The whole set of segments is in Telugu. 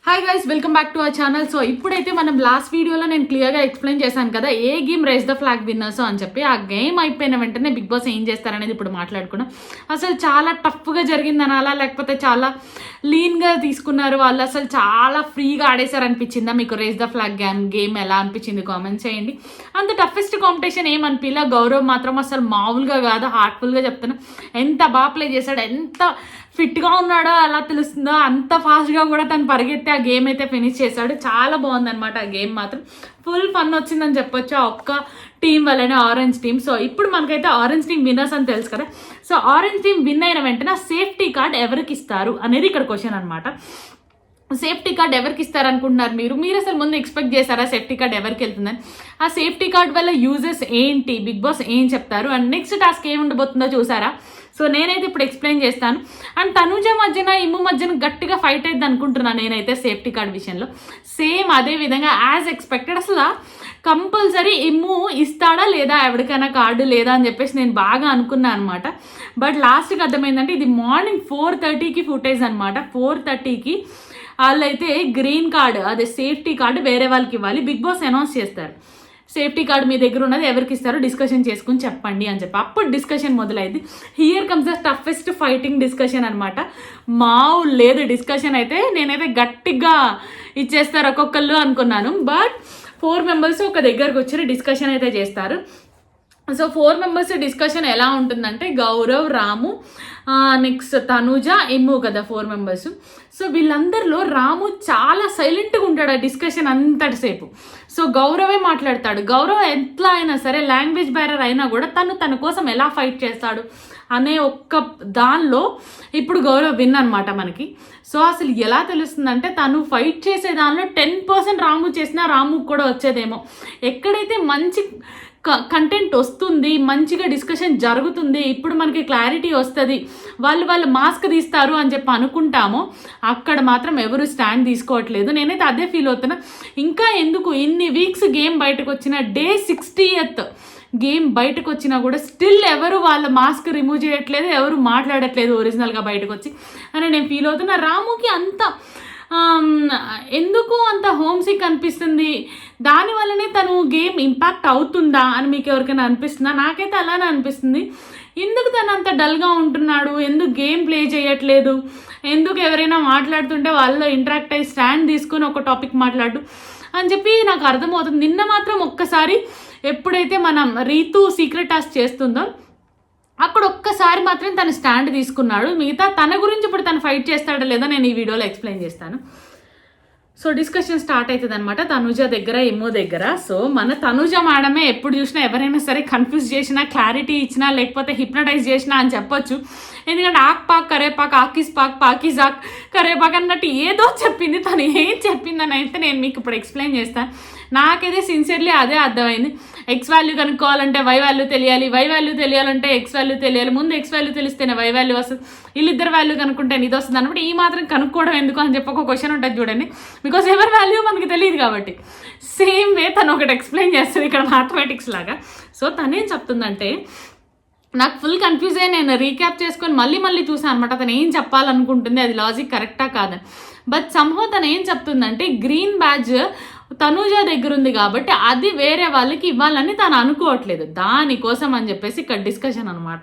Hi guys, welcome back to our channel. So ఇప్పుడైతే మనం లాస్ట్ వీడియోలో నేను క్లియర్గా ఎక్స్ప్లెయిన్ చేశాను కదా a game raise the flag winners అని చెప్పి. ఆ గేమ్ అయిపోయిన వెంటనే బిగ్ బాస్ ఏం చేస్తారనేది ఇప్పుడు మాట్లాడుకున్నాం. అసలు చాలా టఫ్గా జరిగింది అనాలా, లేకపోతే చాలా లీన్గా తీసుకున్నారు వాళ్ళు, అసలు చాలా ఫ్రీగా ఆడేశారు అనిపించిందా మీకు? రైజ్ ద ఫ్లాగ్ గేమ్ ఎలా అనిపించింది కామెంట్ చేయండి. అంత టఫెస్ట్ కాంపిటీషన్ ఏమనిపించలే. గౌరవ్ మాత్రం అసలు మామూలుగా కాదు, హార్ట్ఫుల్గా చెప్తున్నా. ఎంత బాగా ప్లే చేశాడు, ఎంత ఫిట్గా ఉన్నాడో అలా తెలుస్తుందో, అంత ఫాస్ట్గా కూడా తను పరిగెత్తి ఆ గేమ్ అయితే ఫినిష్ చేశాడు. చాలా బాగుందనమాట ఆ గేమ్ మాత్రం. ఫుల్ ఫన్ వచ్చిందని చెప్పొచ్చు ఆ ఒక్క టీం వల్లనే, ఆరెంజ్ టీం. సో ఇప్పుడు మనకైతే ఆరెంజ్ టీం విన్నర్స్ అని తెలుసు కదా. సో ఆరెంజ్ టీం విన్ అయిన వెంటనే సేఫ్టీ కార్డ్ ఎవరికి ఇస్తారు అనేది ఇక్కడ క్వశ్చన్ అనమాట. సేఫ్టీ కార్డ్ ఎవరికి ఇస్తారు అనుకుంటున్నారు మీరు అసలు ముందు ఎక్స్పెక్ట్ చేశారా సేఫ్టీ కార్డ్ ఎవరికి వెళ్తుందని? ఆ సేఫ్టీ కార్డ్ వల్ల యూజెస్ ఏంటి, బిగ్ బాస్ ఏం చెప్తారు, అండ్ నెక్స్ట్ టాస్క్ ఏమి ఉండబోతుందో చూసారా? సో నేనైతే ఇప్పుడు ఎక్స్ప్లెయిన్ చేస్తాను. అండ్ తనుజ మధ్యన ఇమ్ము మధ్యన గట్టిగా ఫైట్ అయింది అనుకుంటున్నాను నేనైతే సేఫ్టీ కార్డ్ విషయంలో. సేమ్ అదే విధంగా యాజ్ ఎక్స్పెక్టెడ్ అసలు కంపల్సరీ ఇమ్ము ఇస్తాడా లేదా ఎవరికైనా కార్డు లేదా అని చెప్పేసి నేను బాగా అనుకున్నాను అనమాట. బట్ లాస్ట్కి అర్థమైందంటే ఇది మార్నింగ్ 4:30కి ఫుటేజ్ అనమాట. 4:30కి వాళ్ళైతే గ్రీన్ కార్డు, అదే సేఫ్టీ కార్డు వేరే వాళ్ళకి ఇవ్వాలి. బిగ్ బాస్ అనౌన్స్ చేస్తారు, సేఫ్టీ కార్డు మీ దగ్గర ఉన్నది ఎవరికి ఇస్తారో డిస్కషన్ చేసుకుని చెప్పండి అని చెప్పి. అప్పుడు డిస్కషన్ మొదలైంది. Here comes the toughest fighting discussion అనమాట. మామూలు లేదు డిస్కషన్ అయితే. నేనైతే గట్టిగా ఇచ్చేస్తారు ఒక్కొక్కళ్ళు అనుకున్నాను. బట్ 4 మెంబర్స్ ఒక దగ్గరకు వచ్చి డిస్కషన్ అయితే చేస్తారు. సో 4 మెంబర్స్ డిస్కషన్ ఎలా ఉంటుందంటే గౌరవ్, రాము, నెక్స్ట్ తనుజ, ఇమ్ము కదా 4 మెంబర్స్. సో వీళ్ళందరిలో రాము చాలా సైలెంట్గా ఉంటాడు ఆ డిస్కషన్ అంతటిసేపు. సో గౌరవే మాట్లాడతాడు. గౌరవ్ ఎట్లా అయినా సరే లాంగ్వేజ్ బ్యారర్ అయినా కూడా తన కోసం ఎలా ఫైట్ చేస్తాడు అనే ఒక్క దానిలో ఇప్పుడు గౌరవ్ విన్ అనమాట మనకి. సో అసలు ఎలా తెలుస్తుందంటే తను ఫైట్ చేసే దానిలో 10% రాము చేసినా రాముకు కూడా వచ్చేదేమో. ఎక్కడైతే మంచి కంటెంట్ వస్తుంది, మంచిగా డిస్కషన్ జరుగుతుంది, ఇప్పుడు మనకి క్లారిటీ వస్తుంది, వాళ్ళు మాస్క్ తీస్తారు అని చెప్పి అనుకుంటామో అక్కడ మాత్రం ఎవరు స్టాండ్ తీసుకోవట్లేదు. నేనైతే అదే ఫీల్ అవుతున్నా. ఇంకా ఎందుకు ఇన్ని వీక్స్ గేమ్ బయటకు వచ్చిన డే 60th గేమ్ బయటకు వచ్చినా కూడా స్టిల్ ఎవరు వాళ్ళ మాస్క్ రిమూవ్ చేయట్లేదు, ఎవరు మాట్లాడట్లేదు ఒరిజినల్గా బయటకు వచ్చి అని నేను ఫీల్ అవుతున్నా. రాముకి అంత ఎందుకు అంత హోమ్ సిక్ అనిపిస్తుంది, దానివల్లనే తను గేమ్ ఇంపాక్ట్ అవుతుందా అని మీకు ఎవరికైనా అనిపిస్తుందా? నాకైతే అలానే అనిపిస్తుంది. ఎందుకు తను అంత డల్గా ఉంటున్నాడు, ఎందుకు గేమ్ ప్లే చేయట్లేదు, ఎందుకు ఎవరైనా మాట్లాడుతుంటే వాళ్ళలో ఇంటరాక్ట్ అయ్యి స్టాండ్ తీసుకుని ఒక టాపిక్ మాట్లాడు అని చెప్పి నాకు అర్థమవుతుంది. నిన్న మాత్రం ఒక్కసారి ఎప్పుడైతే మనం రీతు సీక్రెట్ టాస్క్ చేస్తుందో అక్కడ ఒక్కసారి మాత్రం తను స్టాండ్ తీసుకున్నాడు. మిగతా తన గురించి ఇప్పుడు తను ఫైట్ చేస్తాడో లేదో నేను ఈ వీడియోలో ఎక్స్ప్లెయిన్ చేస్తాను. సో డిస్కషన్ స్టార్ట్ అవుతుంది అనమాట తనుజ దగ్గర, ఇమ్మో దగ్గర. సో మన తనుజ మేడమే ఎప్పుడు చూసినా ఎవరైనా సరే కన్ఫ్యూజ్ చేసినా, క్లారిటీ ఇచ్చినా, లేకపోతే హిప్నటైజ్ చేసినా అని చెప్పొచ్చు. ఎందుకంటే ఆక్ పాక్ కరేపాక్, ఆకిస్ పాక్ పాకిజ్ ఆక్ కరేపాక్ అన్నట్టు ఏదో చెప్పింది. తను ఏం చెప్పిందని అయితే నేను మీకు ఇప్పుడు ఎక్స్ప్లెయిన్ చేస్తాను. నాకైతే సిన్సియర్లీ అదే అర్థమైంది. ఎక్స్ వాల్యూ కనుక్కోవాలంటే వై వాల్యూ తెలియాలి, వై వాల్యూ తెలియాలంటే ఎక్స్ వాల్యూ తెలియాలి, ముందు ఎక్స్ వాల్యూ తెలిస్తేనే వై వాల్యూ వస్తుంది, వీళ్ళిద్దరు వాల్యూ కనుక్కుంటే ఇది వస్తుంది అన్నప్పుడు ఈ మాత్రం కనుక్కోవడం ఎందుకు అని చెప్పి ఒక క్వశ్చన్ ఉంటుంది చూడండి. బికాస్ ఎవరి వాల్యూ మనకి తెలియదు కాబట్టి. సేమ్ వే తను ఒకటి ఎక్స్ప్లెయిన్ చేస్తుంది ఇక్కడ మ్యాథమెటిక్స్ లాగా. సో తనేం చెప్తుందంటే నాకు ఫుల్ కన్ఫ్యూజ్ అయ్యి నేను రీక్యాప్ చేసుకొని మళ్ళీ చూసాను అనమాట తను ఏం చెప్పాలనుకుంటుంది, అది లాజిక్ కరెక్టా కాదని. బట్ సంహో తను ఏం చెప్తుందంటే గ్రీన్ బ్యాడ్జ్ తనుజ దగ్గర ఉంది కాబట్టి అది వేరే వాళ్ళకి ఇవ్వాలని తను అనుకోవట్లేదు, దానికోసం అని చెప్పేసి ఇక్కడ డిస్కషన్ అనమాట.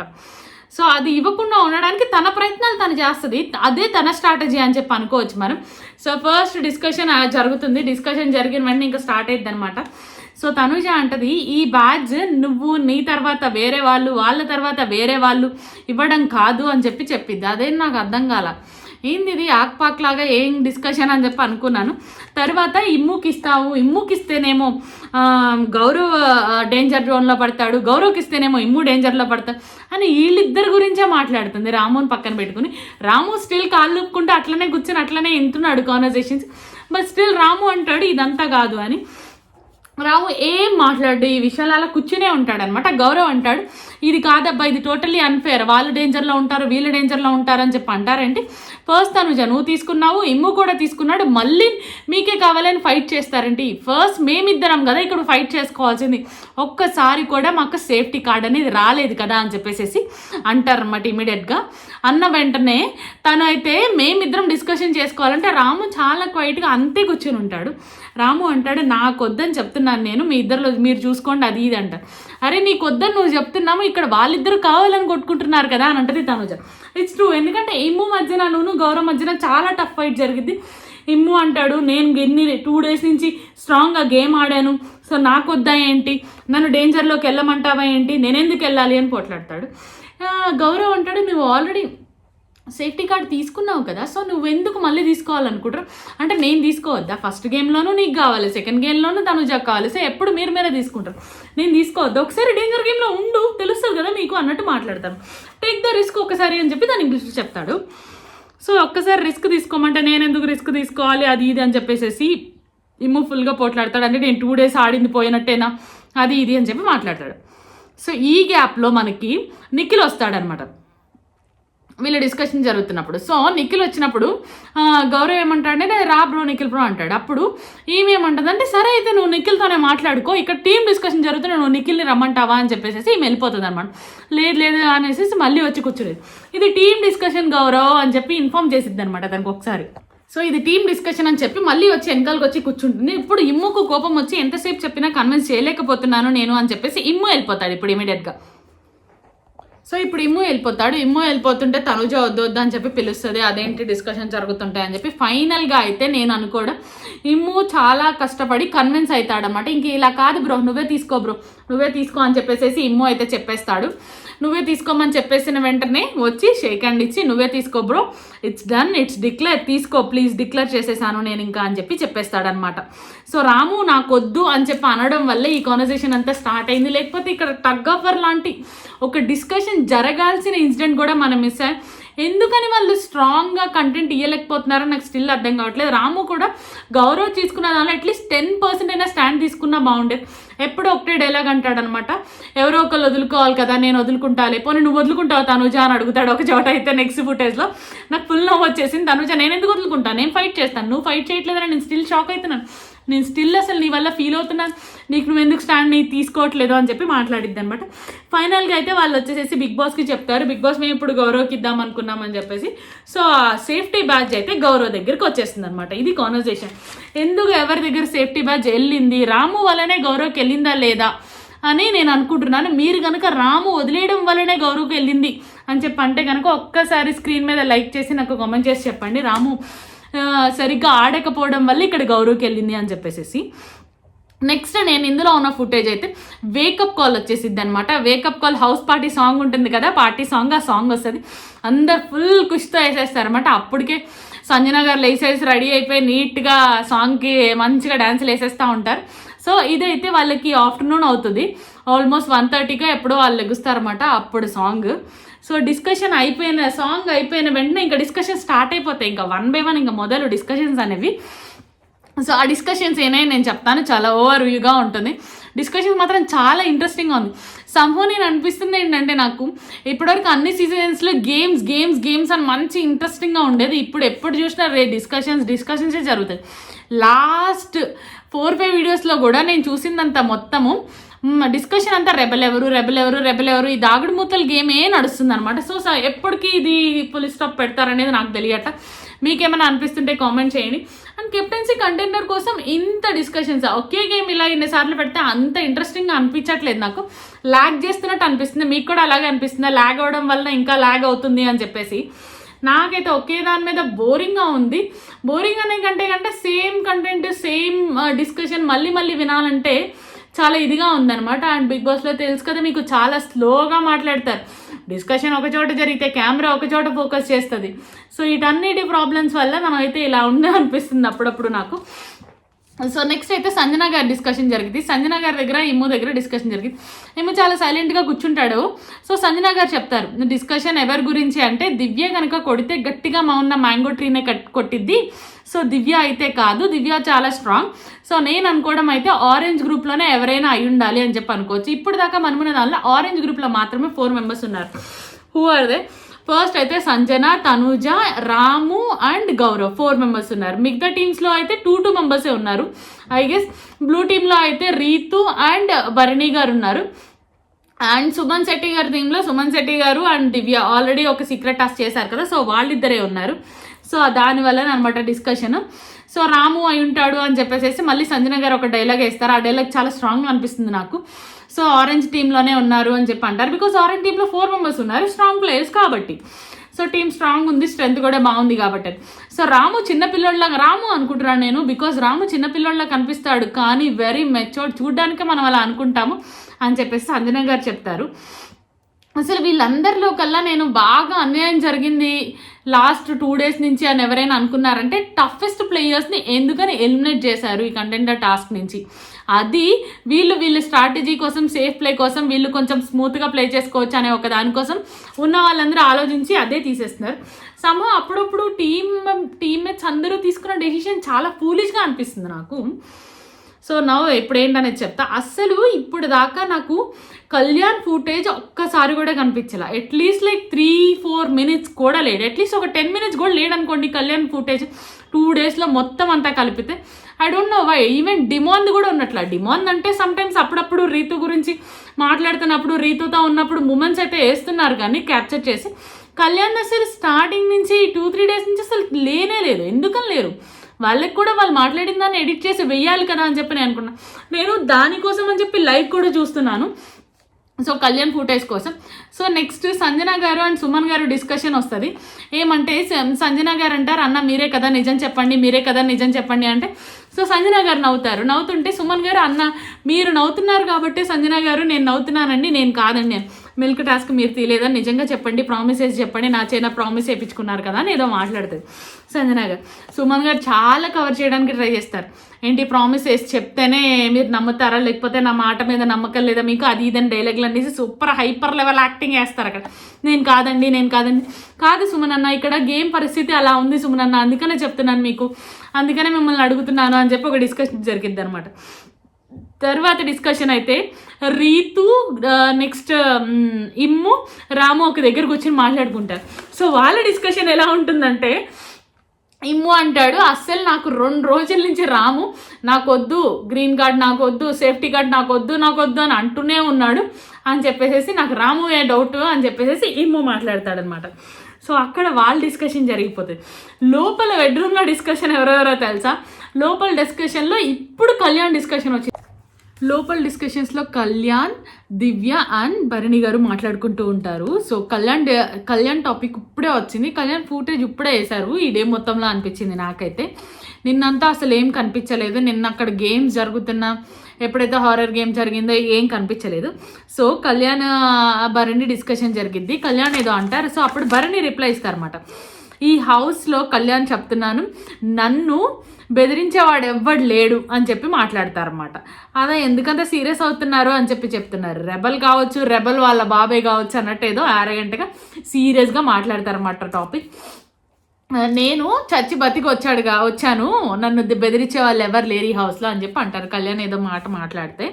సో అది ఇవ్వకుండా ఉండడానికి తన ప్రయత్నాలు తను చేస్తుంది, అదే తన స్ట్రాటజీ అని చెప్పి అనుకోవచ్చు మనం. సో ఫస్ట్ డిస్కషన్ జరుగుతుంది. డిస్కషన్ జరిగిన వెంటనే ఇంకా స్టార్ట్ అయ్యిద్ది అనమాట. సో తనుజ అంటది ఈ బ్యాడ్జ్ నువ్వు నీ తర్వాత వేరే వాళ్ళు, వాళ్ళ తర్వాత వేరే వాళ్ళు ఇవ్వడం కాదు అని చెప్పిద్ది. అదేం నాకు అర్థం కాల, ఏంది ఇది ఆక్పాక్ లాగా ఏం డిస్కషన్ అని చెప్పి అనుకున్నాను. తర్వాత ఇమ్ముకి ఇస్తావు, ఇమ్ముకి ఇస్తేనేమో గౌరవ్ డేంజర్ జోన్లో పడతాడు, గౌరవ్కి ఇస్తేనేమో ఇమ్ము డేంజర్లో పడతాడు అని వీళ్ళిద్దరి గురించే మాట్లాడుతుంది రాముని పక్కన పెట్టుకుని. రాము స్టిల్ కాళ్ళు లుక్కుంటూ అట్లనే కూర్చొని అట్లనే వింటున్నాడు కాన్వర్జేషన్స్. బట్ స్టిల్ రాము అంటాడు ఇదంతా కాదు అని. రాము ఏం మాట్లాడు ఈ విషయాలు, అలా కూర్చునే ఉంటాడు అనమాట. గౌరవ్ అంటాడు ఇది కాదబ్బా, ఇది టోటల్లీ అన్ఫేర్, వాళ్ళు డేంజర్లో ఉంటారు, వీళ్ళు డేంజర్లో ఉంటారు అని చెప్పి అంటారంటే ఫస్ట్ తనుజ నువ్వు తీసుకున్నావు, ఇమ్ము కూడా తీసుకున్నాడు, మళ్ళీ మీకే కావాలని ఫైట్ చేస్తారంటే ఫస్ట్ మేమిద్దరం కదా ఇక్కడ ఫైట్ చేసుకోవాల్సింది, ఒక్కసారి కూడా మాకు సేఫ్టీ కార్డ్ అనేది రాలేదు కదా అని చెప్పేసి అంటారనమాట ఇమీడియట్గా. అన్న వెంటనే తను అయితే మేమిద్దరం డిస్కషన్ చేసుకోవాలంటే రాము చాలా క్వైట్గా అంతే కూర్చొని ఉంటాడు. రాము అంటాడు నాకు వద్దని చెప్తున్నాను నేను, మీ ఇద్దరు మీరు చూసుకోండి అది ఇది అంటారు. అరే నీకు వద్దని నువ్వు చెప్తున్నాము, ఇక్కడ వాళ్ళిద్దరు కావాలని కొట్టుకుంటున్నారు కదా అని అంటది తనుజ. ఇట్స్ ట్రూ, ఎందుకంటే ఇమ్ము మధ్యన గౌరవ్ మధ్యన చాలా టఫ్ ఫైట్ జరిగింది. ఇమ్ము అంటాడు నేను 2 days నుంచి స్ట్రాంగ్గా గేమ్ ఆడాను, సో నాకు వద్దా ఏంటి, నన్ను డేంజర్లోకి వెళ్ళమంటావా ఏంటి, నేనెందుకు వెళ్ళాలి అని పోట్లాడతాడు. గౌరవ్ అంటాడు నువ్వు ఆల్రెడీ సేఫ్టీ కార్డ్ తీసుకున్నావు కదా, సో నువ్వెందుకు మళ్ళీ తీసుకోవాలనుకుంటారు అంటే నేను తీసుకోవద్దా, ఫస్ట్ గేమ్లోనూ నీకు కావాలి, సెకండ్ గేమ్లోనూ తనుజాకు కావాలి, సో ఎప్పుడు మీరే తీసుకుంటారు, నేను తీసుకోవద్దు, ఒకసారి డేంజర్ గేమ్లో ఉండు తెలుస్తుంది కదా మీకు అన్నట్టు మాట్లాడతాను. టేక్ ద రిస్క్ ఒకసారి అని చెప్పి దాని ఇంగ్లీష్లో చెప్తాడు. సో ఒక్కసారి రిస్క్ తీసుకోమంటే నేను ఎందుకు రిస్క్ తీసుకోవాలి అది ఇది అని చెప్పేసి ఇమ్ము ఫుల్గా పోట్లాడతాడు. అంటే నేను 2 days ఆడింది పోయినట్టేనా అది ఇది అని చెప్పి మాట్లాడతాడు. సో ఈ గ్యాప్లో మనకి నిఖిల్ వస్తాడనమాట వీళ్ళ డిస్కషన్ జరుగుతున్నప్పుడు. సో నిఖిల్ వచ్చినప్పుడు గౌరవ్ ఏమంటాడంటే రా బ్రో నిఖిల్ బ్రో అంటాడు. అప్పుడు ఈమె ఏమంటుంది అంటే సరే అయితే నువ్వు నిఖిల్తోనే మాట్లాడుకో, ఇక్కడ టీం డిస్కషన్ జరుగుతుంది, నువ్వు నిఖిల్ని రమ్మంటావా అని చెప్పేసి ఈమె వెళ్ళిపోతుంది అనమాట. లేదు అనేసి మళ్ళీ వచ్చి కూర్చోలేదు. ఇది టీం డిస్కషన్ గౌరవ్ అని చెప్పి ఇన్ఫార్మ్ చేసిద్ది అనమాట దానికి ఒకసారి. సో ఇది టీం డిస్కషన్ అని చెప్పి మళ్ళీ వచ్చి వెనకాలకు వచ్చి కూర్చుంటుంది. ఇప్పుడు ఇమ్ముకు కోపం వచ్చి ఎంతసేపు చెప్పినా కన్విన్స్ చేయలేకపోతున్నాను నేను అని చెప్పేసి ఇమ్ము వెళ్ళిపోతాడు ఇప్పుడు ఇమీడియట్గా. సో ఇప్పుడు ఇమ్ము వెళ్ళిపోతుంటే తనుజ వద్దు అని చెప్పి పిలుస్తుంది, అదేంటి డిస్కషన్ జరుగుతుంటాయి అని చెప్పి. ఫైనల్గా అయితే నేను అనుకోవడం ఇమ్ము చాలా కష్టపడి కన్విన్స్ అవుతాడనమాట. ఇంక ఇలా కాదు బ్రో నువ్వే తీసుకో అని చెప్పేసి ఇమ్ము అయితే చెప్పేస్తాడు. నువ్వే తీసుకోమని చెప్పేసిన వెంటనే వచ్చి షేక్ హ్యాండ్ ఇచ్చి నువ్వే తీసుకో bro, it's done, it's declare, తీసుకో ప్లీజ్, డిక్లేర్ చేసేసాను నేను ఇంకా అని చెప్పి చెప్పేస్తాడనమాట. సో రాము నాకు వద్దు అని చెప్పి అనడం వల్ల ఈ కాన్వర్సేషన్ అంతా స్టార్ట్ అయింది. లేకపోతే ఇక్కడ టగ్ ఆఫ్ వార్ లాంటి ఒక డిస్కషన్ జరగాల్సిన ఇన్సిడెంట్ కూడా మనం మిస్ అయ్యాం. ఎందుకని వాళ్ళు స్ట్రాంగ్గా కంటెంట్ ఇవ్వలేకపోతున్నారో నాకు స్టిల్ అర్థం కావట్లేదు. రాము కూడా గౌరవ్ తీసుకున్న దానిలో అట్లీస్ట్ 10% అయినా స్టాండ్ తీసుకున్నా బాగుండేది. ఎప్పుడో ఒకటే డైలాగ్ అంటాడనమాట, ఎవరో ఒకళ్ళు వదులుకోవాలి కదా, నేను వదులుకుంటాలే, పోనీ నువ్వు వదులుకుంటావు తనుజ అని అడుగుతాడు ఒక చోట. అయితే నెక్స్ట్ ఫుటేజ్లో నాకు ఫుల్ నవ్వు వచ్చేసింది. తనుజ నేను ఎందుకు వదులుకుంటాను, నేను ఫైట్ చేస్తాను, నువ్వు ఫైట్ చేయట్లేదని నేను స్టిల్ షాక్ అవుతున్నాను, నేను స్టిల్ అసలు నీ వల్ల ఫీల్ అవుతున్నాను, నువ్వు ఎందుకు స్టాండ్ తీసుకోవట్లేదు అని చెప్పి మాట్లాడిద్ది అనమాట. ఫైనల్గా అయితే వాళ్ళు వచ్చేసి బిగ్ బాస్కి చెప్తారు, బిగ్ బాస్ మేము ఇప్పుడు గౌరవ్కి ఇద్దాం అనుకున్నామని చెప్పేసి. సో ఆ సేఫ్టీ బ్యాడ్జ్ అయితే గౌరవ్ దగ్గరికి వచ్చేస్తుంది అనమాట. ఇది కాన్వర్సేషన్. ఎందుకు ఎవరి దగ్గర సేఫ్టీ బ్యాడ్జ్ వెళ్ళింది, రాము వల్లనే గౌరవ్కి వెళ్ళిందా లేదా అని నేను అనుకుంటున్నాను. మీరు కనుక రాము వదిలేయడం వల్లనే గౌరవ్కి వెళ్ళింది అని చెప్పి అంటే కనుక ఒక్కసారి స్క్రీన్ మీద లైక్ చేసి నాకు కామెంట్ చేసి చెప్పండి, రాము సరిగ్గా ఆడకపోవడం వల్ల ఇక్కడ గౌరవ్కి వెళ్ళింది అని చెప్పేసి. నెక్స్ట్ నేను ఇందులో ఉన్న ఫుటేజ్ అయితే వేకప్ కాల్ వచ్చేసిద్ది అనమాట. Wake up call house party song ఉంటుంది కదా, పార్టీ సాంగ్, ఆ సాంగ్ వస్తుంది, అందరు ఫుల్ ఖుషితో వేసేస్తారనమాట. అప్పటికే సంజన గారు లేసేసి రెడీ అయిపోయి నీట్గా సాంగ్కి మంచిగా డ్యాన్సులు వేసేస్తూ ఉంటారు. సో ఇదైతే వాళ్ళకి ఆఫ్టర్నూన్ అవుతుంది, ఆల్మోస్ట్ 1:30గా ఎప్పుడో వాళ్ళు లెగుస్తారన్నమాట అప్పుడు సాంగ్. సో డిస్కషన్ సాంగ్ అయిపోయిన వెంటనే ఇంకా డిస్కషన్ స్టార్ట్ అయిపోతాయి, ఇంకా 1 by 1 ఇంకా మొదలు డిస్కషన్స్ అనేవి. సో ఆ డిస్కషన్స్ ఏమైనా నేను చెప్తాను, చాలా ఓవర్ వ్యూగా ఉంటుంది. డిస్కషన్స్ మాత్రం చాలా ఇంట్రెస్టింగ్గా ఉంది. సంభవం నేను అనిపిస్తుంది ఏంటంటే నాకు ఇప్పటివరకు అన్ని సీజన్స్లో గేమ్స్ అని మంచి ఇంట్రెస్టింగ్గా ఉండేది. ఇప్పుడు ఎప్పుడు చూసినా డిస్కషన్సే జరుగుతాయి. లాస్ట్ 4-5 వీడియోస్లో కూడా నేను చూసిందంత మొత్తము డిస్కషన్ అంతా రెబల్ ఎవరు ఈ దాగుడు మూతల గేమ్ నడుస్తుంది అనమాట. సో ఎప్పటికీ ఇది ఫుల్ స్టాప్ పెడతారనేది నాకు తెలియట. మీకేమైనా అనిపిస్తుంటే కామెంట్ చేయండి. అండ్ కెప్టెన్సీ కంటెండర్ కోసం ఇంత డిస్కషన్స్, ఒకే గేమ్ ఇలా ఎన్నిసార్లు పెడితే అంత ఇంట్రెస్టింగ్గా అనిపించట్లేదు, నాకు ల్యాగ్ చేస్తున్నట్టు అనిపిస్తుంది. మీకు కూడా అలాగే అనిపిస్తుందా, ల్యాగ్ అవడం వల్ల ఇంకా ల్యాగ్ అవుతుంది అని చెప్పేసి? నాకైతే ఒకే దాని మీద బోరింగ్గా ఉంది. బోరింగ్ అనే కంటే సేమ్ కంటెంట్ సేమ్ డిస్కషన్ మళ్ళీ వినాలంటే చాలా ఇదిగా ఉందన్నమాట. అండ్ బిగ్ బాస్లో తెలుసు కదా మీకు, చాలా స్లోగా మాట్లాడతారు. డిస్కషన్ ఒక చోట జరిగితే కెమెరా ఒక చోట ఫోకస్ చేస్తుంది. సో వీటన్నిటి ప్రాబ్లమ్స్ వల్ల నాకైతే ఇలా ఉండే అనిపిస్తుంది అప్పుడప్పుడు నాకు. సో నెక్స్ట్ అయితే సంజన గారి డిస్కషన్ జరిగింది. సంజన గారి దగ్గర ఇమ్ము దగ్గర డిస్కషన్ జరిగింది. ఇమ్ము చాలా సైలెంట్గా కూర్చుంటాడు. సో సంజన గారు చెప్తారు డిస్కషన్ ఎవరి గురించి అంటే, దివ్య కనుక కొడితే గట్టిగా ఉన్న మ్యాంగో ట్రీనే కొట్టిద్ది. సో దివ్య అయితే కాదు, దివ్య చాలా స్ట్రాంగ్. సో నేను అనుకోవడం అయితే ఆరెంజ్ గ్రూప్లోనే ఎవరైనా అయి ఉండాలి అని చెప్పి అనుకోవచ్చు. ఇప్పుడు దాకా మనమున్న దానిలో ఆరెంజ్ గ్రూప్లో మాత్రమే 4 members ఉన్నారు. Who are they? ఫస్ట్ అయితే సంజన, తనుజ, రాము అండ్ గౌరవ్ 4 members ఉన్నారు. మిగతా టీమ్స్లో అయితే 2 members ఉన్నారు. ఐ గెస్ బ్లూ టీంలో అయితే రీతు అండ్ భరణి గారు ఉన్నారు. అండ్ సుమన్ శెట్టి గారి టీంలో సుమన్ శెట్టి గారు అండ్ దివ్య ఆల్రెడీ ఒక సీక్రెట్ టాస్క్ చేశారు కదా, సో వాళ్ళిద్దరే ఉన్నారు. సో దానివల్ల అనమాట డిస్కషన్. సో రాము అయి ఉంటాడు అని చెప్పేసి మళ్ళీ సంజన గారు ఒక డైలాగ్ వేస్తారు. ఆ డైలాగ్ చాలా స్ట్రాంగ్గా అనిపిస్తుంది నాకు. సో ఆరెంజ్ టీంలోనే ఉన్నారు అని చెప్పి అంటారు, బికాస్ ఆరెంజ్ టీంలో 4 మెంబర్స్ ఉన్నారు, స్ట్రాంగ్ ప్లేయర్స్ కాబట్టి. సో టీం స్ట్రాంగ్ ఉంది, స్ట్రెంత్ కూడా బాగుంది కాబట్టి. సో రాము చిన్నపిల్లోళ్ళగా, రాము అనుకుంటున్నాను నేను, బికాజ్ రాము చిన్నపిల్లోళ్ళ కనిపిస్తాడు కానీ వెరీ మెచ్యూర్డ్, చూడ్డానికే మనం అలా అనుకుంటాము అని చెప్పేసి సంజన గారు చెప్తారు. అసలు వీళ్ళందరిలో కల్లా నేను బాగా అన్యాయం జరిగింది లాస్ట్ 2 days నుంచి అని ఎవరైనా అనుకున్నారంటే టఫెస్ట్ ప్లేయర్స్ని ఎందుకని ఎలిమినేట్ చేశారు ఈ కంటెండర్ టాస్క్ నుంచి. అది వీళ్ళు స్ట్రాటజీ కోసం, సేఫ్ ప్లే కోసం, వీళ్ళు కొంచెం స్మూత్గా ప్లే చేసుకోవచ్చు అనే ఒక దానికోసం ఉన్న వాళ్ళందరూ ఆలోచించి అదే తీసేస్తున్నారు. అప్పుడప్పుడు టీమ్మేట్స్ అందరూ తీసుకున్న డెసిషన్ చాలా ఫూలిష్గా అనిపిస్తుంది నాకు. సో ఇప్పుడు ఏంటనేది చెప్తా. అస్సలు ఇప్పుడు దాకా నాకు కళ్యాణ్ ఫుటేజ్ ఒక్కసారి కూడా కనిపించాల. అట్లీస్ట్ లైక్ 3-4 minutes కూడా లేడు, అట్లీస్ట్ ఒక 10 minutes కూడా లేడనుకోండి కళ్యాణ్ ఫుటేజ్ 2 daysలో మొత్తం అంతా కలిపితే. I don't know why. Even demand కూడా ఉన్నట్ల. డిమాండ్ అంటే సమ్టైమ్స్ అప్పుడప్పుడు రీతు గురించి మాట్లాడుతున్నప్పుడు, రీతుతో ఉన్నప్పుడు మూమెంట్స్ అయితే వేస్తున్నారు కానీ క్యాప్చర్ చేసి. కళ్యాణ్ అసలు స్టార్టింగ్ నుంచి 2-3 days నుంచి అసలు లేనే లేదు. ఎందుకని లేరు? వాళ్ళకి కూడా వాళ్ళు మాట్లాడిన దాన్ని ఎడిట్ చేసి వెయ్యాలి కదా అని చెప్పి నేను అనుకున్నాను. నేను దానికోసం అని చెప్పి లైవ్ కూడా చూస్తున్నాను, సో కళ్యాణ్ ఫుటేజ్ కోసం. సో నెక్స్ట్ సంజన గారు అండ్ సుమన్ గారు డిస్కషన్ వస్తుంది. ఏమంటే సంజన గారు అంటారు, అన్న మీరే కదా నిజం చెప్పండి, మీరే కదా నిజం చెప్పండి అంటే. సో సంజన గారు నవ్వుతుంటే సుమన్ గారు, అన్న మీరు నవ్వుతున్నారు కాబట్టి సంజన గారు నేను నవ్వుతున్నానండి, నేను కాదండి, మిల్క్ టాస్క్ మీరు తీయలేదని నిజంగా చెప్పండి, ప్రామిసెస్ చెప్పండి, నా చేన ప్రామిస్ చేయించుకున్నారు కదా అని ఏదో మాట్లాడుతుంది సంజన గారు. సుమన్ గారు చాలా కవర్ చేయడానికి ట్రై చేస్తారు. ఏంటి ప్రామిస్ వేసి చెప్తేనే మీరు నమ్ముతారా, లేకపోతే నా మాట మీద నమ్మకం లేదా మీకు, అది ఇదని డైలాగులు అనేసి సూపర్ హైపర్ లెవెల్ యాక్టింగ్ వేస్తారు అక్కడ. నేను కాదండి కాదు సుమన్ అన్న, ఇక్కడ గేమ్ పరిస్థితి అలా ఉంది సుమన్ అన్న, అందుకనే చెప్తున్నాను మీకు, అందుకనే మిమ్మల్ని అడుగుతున్నాను అని చెప్పి ఒక డిస్కషన్ జరిగింది అనమాట. తర్వాత డిస్కషన్ అయితే రీతు నెక్స్ట్ ఇమ్ము రాము ఒక దగ్గర కూర్చొని మాట్లాడుకుంటారు. సో వాళ్ళ డిస్కషన్ ఎలా ఉంటుందంటే, ఇమ్ము అంటాడు, అస్సలు నాకు 2 రోజుల నుంచి రాము నాకొద్దు, గ్రీన్ కార్డ్ నాకొద్దు, సేఫ్టీ కార్డ్ నాకొద్దు అని అంటూనే ఉన్నాడు అని చెప్పేసి నాకు రాము ఏ డౌట్ అని చెప్పేసి ఇమ్ము మాట్లాడతాడనమాట. సో అక్కడ వాళ్ళ డిస్కషన్ జరిగిపోతుంది. లోపల బెడ్రూమ్లో డిస్కషన్ ఎవరెవరో తెలుసా? లోపల డిస్కషన్లో ఇప్పుడు కళ్యాణ్ డిస్కషన్ వచ్చింది. లోపల డిస్కషన్స్లో కళ్యాణ్, దివ్య అండ్ భరణి గారు మాట్లాడుకుంటూ ఉంటారు. సో కళ్యాణ్ టాపిక్ ఇప్పుడే వచ్చింది, కళ్యాణ్ ఫుటేజ్ ఇప్పుడే వేశారు ఈ డే మొత్తంలో అనిపించింది నాకైతే. నిన్నంతా అసలు ఏం కనిపించలేదు, నిన్న అక్కడ గేమ్స్ జరుగుతున్న ఎప్పుడైతే హారర్ గేమ్ జరిగిందో ఏం కనిపించలేదు. సో కళ్యాణ్ భరణి డిస్కషన్ జరిగింది, కళ్యాణ్ ఏదో అంటారు. సో అప్పుడు భరణి రిప్లై ఇస్తారన్నమాట, ఈ హౌస్లో కళ్యాణ్ చెప్తున్నాను నన్ను బెదిరించేవాడు ఎవ్వడు లేడు అని చెప్పి మాట్లాడతారన్నమాట. అదే ఎందుకంత సీరియస్ అవుతున్నారు అని చెప్పి చెప్తున్నారు. రెబల్ కావచ్చు, రెబల్ వాళ్ళ బాబాయ్ కావచ్చు అన్నట్టు ఏదో అరగంటగా సీరియస్గా మాట్లాడతారన్నమాట టాపిక్. నేను చచ్చి బతికి వచ్చాను, నన్ను బెదిరించే వాళ్ళు ఎవరు లేరు ఈ హౌస్లో అని చెప్పి అంటారు. కళ్యాణ్ ఏదో మాట్లాడితే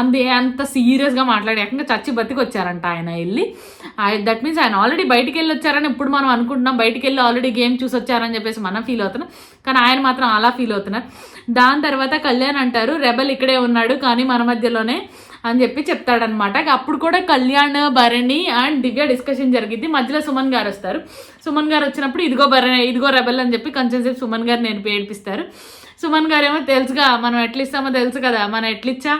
అంత సీరియస్గా మాట్లాడి ఏకంగా చచ్చి బతికి వచ్చారంట ఆయన వెళ్ళి. దట్ మీన్స్ ఆయన ఆల్రెడీ బయటికి వెళ్ళి వచ్చారని ఇప్పుడు మనం అనుకుంటున్నాం, బయటికి వెళ్ళి ఆల్రెడీ గేమ్ చూసి వచ్చారని చెప్పేసి మనం ఫీల్ అవుతున్నాం, కానీ ఆయన మాత్రం అలా ఫీల్ అవుతున్నారు. దాని తర్వాత కళ్యాణ్ అంటారు, రెబల్ ఇక్కడే ఉన్నాడు కానీ మన మధ్యలోనే అని చెప్పి చెప్తాడనమాట. అప్పుడు కూడా Kalyan, Bharani and Divya discussion జరిగింది. మధ్యలో సుమన్ గారు వస్తారు. సుమన్ గారు వచ్చినప్పుడు ఇదిగో రెబల్ అని చెప్పి కొంచెం సేపు సుమన్ గారు ఏడిపిస్తారు. సుమన్ గారు ఏమో తెలుసుగా మనం ఎట్లిస్తామో తెలుసు కదా, మనం ఎట్లిచ్చా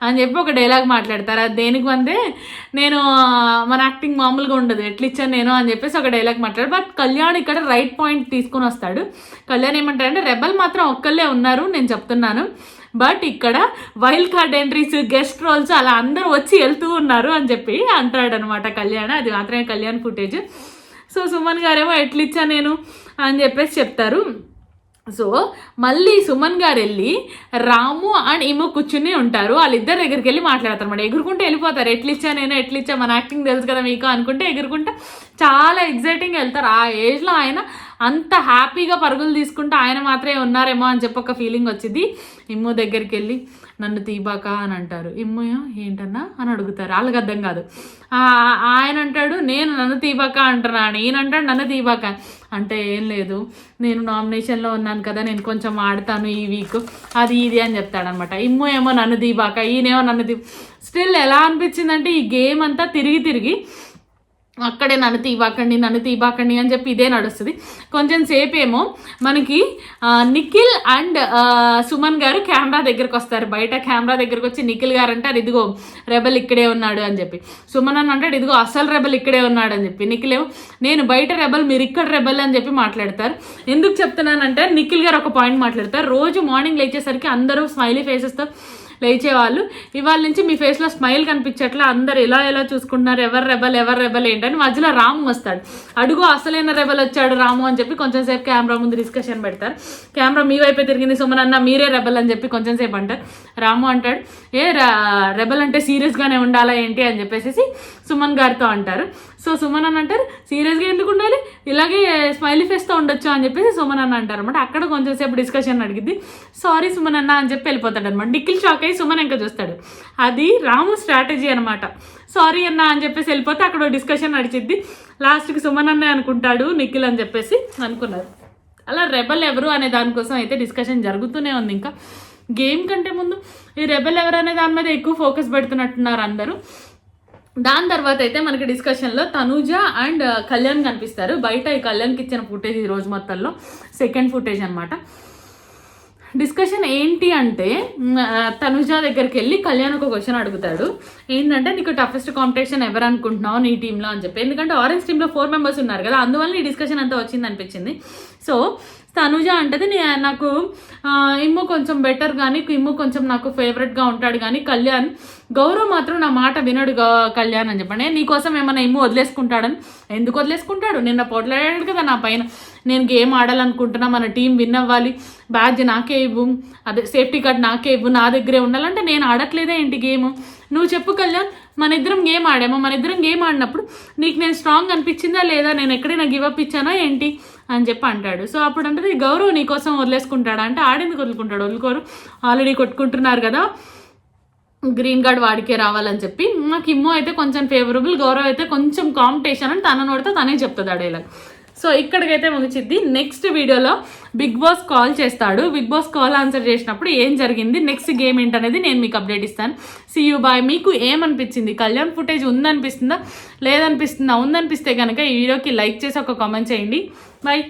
అని చెప్పి ఒక డైలాగ్ మాట్లాడతారు. అది దేనికి వందే, నేను మన యాక్టింగ్ మామూలుగా ఉండదు, ఎట్లిచ్చాను నేను అని చెప్పేసి ఒక డైలాగ్ మాట్లాడు. బట్ కళ్యాణ్ ఇక్కడ రైట్ పాయింట్ తీసుకుని వస్తాడు. కళ్యాణ్ ఏమంటాడంటే, రెబల్ మాత్రం ఒక్కళ్ళే ఉన్నారు నేను చెప్తున్నాను, బట్ ఇక్కడ wild card entries, guest roles అలా అందరూ వచ్చి వెళ్తూ ఉన్నారు అని చెప్పి అంటాడనమాట కళ్యాణ్. అది మాత్రమే కళ్యాణ్ ఫుటేజ్. సో సుమన్ గారేమో ఎట్లిచ్చా నేను అని చెప్పేసి చెప్తారు. సో మళ్ళీ సుమన్ గారు వెళ్ళి రాము అండ్ ఏమో కూర్చుని ఉంటారు, వాళ్ళిద్దరు దగ్గరికి వెళ్ళి మాట్లాడతారు అన్నమాట. ఎగురుకుంటే వెళ్ళిపోతారు, ఎట్లిచ్చా మన యాక్టింగ్ తెలుసు కదా మీకు అనుకుంటే ఎగురుకుంటే చాలా ఎగ్జైటింగ్ వెళ్తారు. ఆ ఏజ్లో ఆయన అంత హ్యాపీగా పరుగులు తీసుకుంటూ ఆయన మాత్రమే ఉన్నారేమో అని చెప్పి ఒక ఫీలింగ్ వచ్చింది. ఇమ్ము దగ్గరికి వెళ్ళి నన్ను తీబాక అని అంటారు. ఇమ్ము ఏంటన్నా అని అడుగుతారు. వాళ్ళకి అర్థం కాదు. ఆయన అంటాడు నేను నన్ను తీబాక అంటున్నాను, ఈయన అంటాడు నన్ను తీబాక అంటే ఏం లేదు నేను నామినేషన్లో ఉన్నాను కదా, నేను కొంచెం ఆడతాను ఈ వీక్ అది ఇది అని చెప్తాడనమాట. ఇమ్ము ఏమో నన్ను తీబాక, ఈయనేమో నన్ను స్టిల్ ఎలా అనిపించిందంటే ఈ గేమ్ అంతా తిరిగి అక్కడే నన్ను తీబాకండి అని చెప్పి ఇదే నడుస్తుంది. కొంచెం సేపు ఏమో మనకి నిఖిల్ అండ్ సుమన్ గారు కెమెరా దగ్గరకు వస్తారు. బయట కెమెరా దగ్గరకు వచ్చి నిఖిల్ గారు అంటారు ఇదిగో రెబల్ ఇక్కడే ఉన్నాడు అని చెప్పి. సుమన్ అని అంటాడు ఇదిగో అసలు రెబల్ ఇక్కడే ఉన్నాడు అని చెప్పి. నిఖిల్ ఏమో నేను బయట రెబల్ మీరు ఇక్కడ రెబల్ అని చెప్పి మాట్లాడతారు. ఎందుకు చెప్తున్నానంటే నిఖిల్ గారు ఒక పాయింట్ మాట్లాడతారు. రోజు మార్నింగ్ లేచేసరికి అందరూ స్మైలీ ఫేసెస్తో లేచేవాళ్ళు, ఇవాళ నుంచి మీ ఫేస్లో స్మైల్ కనిపించట్లా, అందరు ఎలా చూసుకుంటున్నారు, ఎవరు రెబల్ ఏంటని మధ్యలో రాము వస్తాడు. అడుగు అసలైన రెబల్ వచ్చాడు రాము అని చెప్పి కొంచెం సేపు కెమెరా ముందు డిస్కషన్ పెడతారు. కెమెరా మీ వైపే తిరిగింది సుమన్ అన్న మీరే రెబల్ అని చెప్పి కొంచెం సేపు అంటారు. రాము అంటాడు రెబల్ అంటే సీరియస్గానే ఉండాలా ఏంటి అని చెప్పేసి సుమన్ గారితో అంటారు. సో సుమన్ అని అంటారు సీరియస్గా ఎందుకు ఉండాలి, ఇలాగే స్మైలీ ఫేస్తో ఉండొచ్చు అని చెప్పేసి సుమన్ అన్న అంటారు అనమాట. అక్కడ కొంచెం సేపు డిస్కషన్ అడిగింది. సారీ సుమన్ అన్న అని చెప్పి వెళ్ళిపోతాడు అనమాట. నిఖిల్ షాక్ అయ్యి సుమన్ ఇంకా చూస్తాడు. అది రాము స్ట్రాటజీ అనమాట. సారీ అన్న అని చెప్పేసి వెళ్ళిపోతే అక్కడ డిస్కషన్ నడిచిద్ది. లాస్ట్కి సుమన్ అన్న అనుకుంటాడు నిఖిల్ అని చెప్పేసి అనుకున్నారు. అలా రెబల్ ఎవరు అనే దానికోసం అయితే డిస్కషన్ జరుగుతూనే ఉంది. ఇంకా గేమ్ కంటే ముందు ఈ రెబల్ ఎవరు అనే దాని మీద ఎక్కువ ఫోకస్ పెడుతున్నట్టున్నారు అందరూ. దాని తర్వాత అయితే మనకి డిస్కషన్లో తనూజ అండ్ కళ్యాణ్ కనిపిస్తారు. బయట ఈ కళ్యాణ్కి ఇచ్చిన ఫుటేజ్ ఈ రోజు మొత్తంలో సెకండ్ ఫుటేజ్ అనమాట. డిస్కషన్ ఏంటి అంటే తనుజ దగ్గరికి వెళ్ళి కళ్యాణ్ ఒక క్వశ్చన్ అడుగుతాడు. ఏంటంటే నీకు టఫెస్ట్ కాంపిటీషన్ ఎవరు అనుకుంటున్నావు నీ టీంలో అని చెప్పి. ఎందుకంటే ఆరెంజ్ టీంలో 4 మెంబర్స్ ఉన్నారు కదా, అందువల్ల ఈ డిస్కషన్ అంతా వచ్చింది అనిపించింది. సో తనుజ అంటది నాకు ఇమ్ము కొంచెం బెటర్ కానీ ఇమ్ము కొంచెం నాకు ఫేవరెట్గా ఉంటాడు కానీ కళ్యాణ్ గౌరవ్ మాత్రం నా మాట వినడు కళ్యాణ్ అని చెప్పండి. నీకోసం ఏమైనా ఇమ్ము వదిలేసుకుంటాడని. ఎందుకు వదిలేసుకుంటాడు, నిన్న పోట్లాడాడు కదా నా పైన. నేను గేమ్ ఆడాలనుకుంటున్నా, మన టీం విన్ అవ్వాలి, బ్యాడ్జ్ నాకే ఇవ్వు, అదే సేఫ్టీ కార్డ్ నాకే ఇవ్వు, నా దగ్గరే ఉండాలంటే నేను ఆడట్లేదే ఏంటి గేమ్. నువ్వు చెప్పు కళ్యాణ్, మన ఇద్దరం గేమ్ ఆడాము, మన ఇద్దరం గేమ్ ఆడినప్పుడు నీకు నేను స్ట్రాంగ్ అనిపించిందా లేదా, నేను ఎక్కడైనా గివప్ ఇచ్చానా ఏంటి అని చెప్పి అంటాడు. సో అప్పుడు అంటే గౌరవ్ నీకోసం వదిలేసుకుంటాడా అంటే ఆడేందుకు వదులుకుంటాడు, వదులుకోరు, ఆల్రెడీ కొట్టుకుంటున్నారు కదా, గ్రీన్ కార్డ్ వాడికే రావాలని చెప్పి. నాకు ఇమ్ము అయితే కొంచెం ఫేవరబుల్, గౌరవ్ అయితే కొంచెం కాంపిటీషన్ అని తన నోడితే తనే చెప్తుంది ఆ డైలాగ్. సో ఇక్కడికైతే ముగిచిద్ది. నెక్స్ట్ వీడియోలో బిగ్ బాస్ కాల్ చేస్తాడు. బిగ్ బాస్ కాల్ ఆన్సర్ చేసినప్పుడు ఏం జరిగింది, నెక్స్ట్ గేమ్ ఏంటనేది నేను మీకు అప్డేట్ ఇస్తాను. See you bye. మీకు ఏమనిపించింది, కళ్యాణ్ ఫుటేజ్ ఉందనిపిస్తుందా లేదనిపిస్తుందా? ఉందనిపిస్తే కనుక ఈ వీడియోకి లైక్ చేసి ఒక కామెంట్ చేయండి. బాయ్.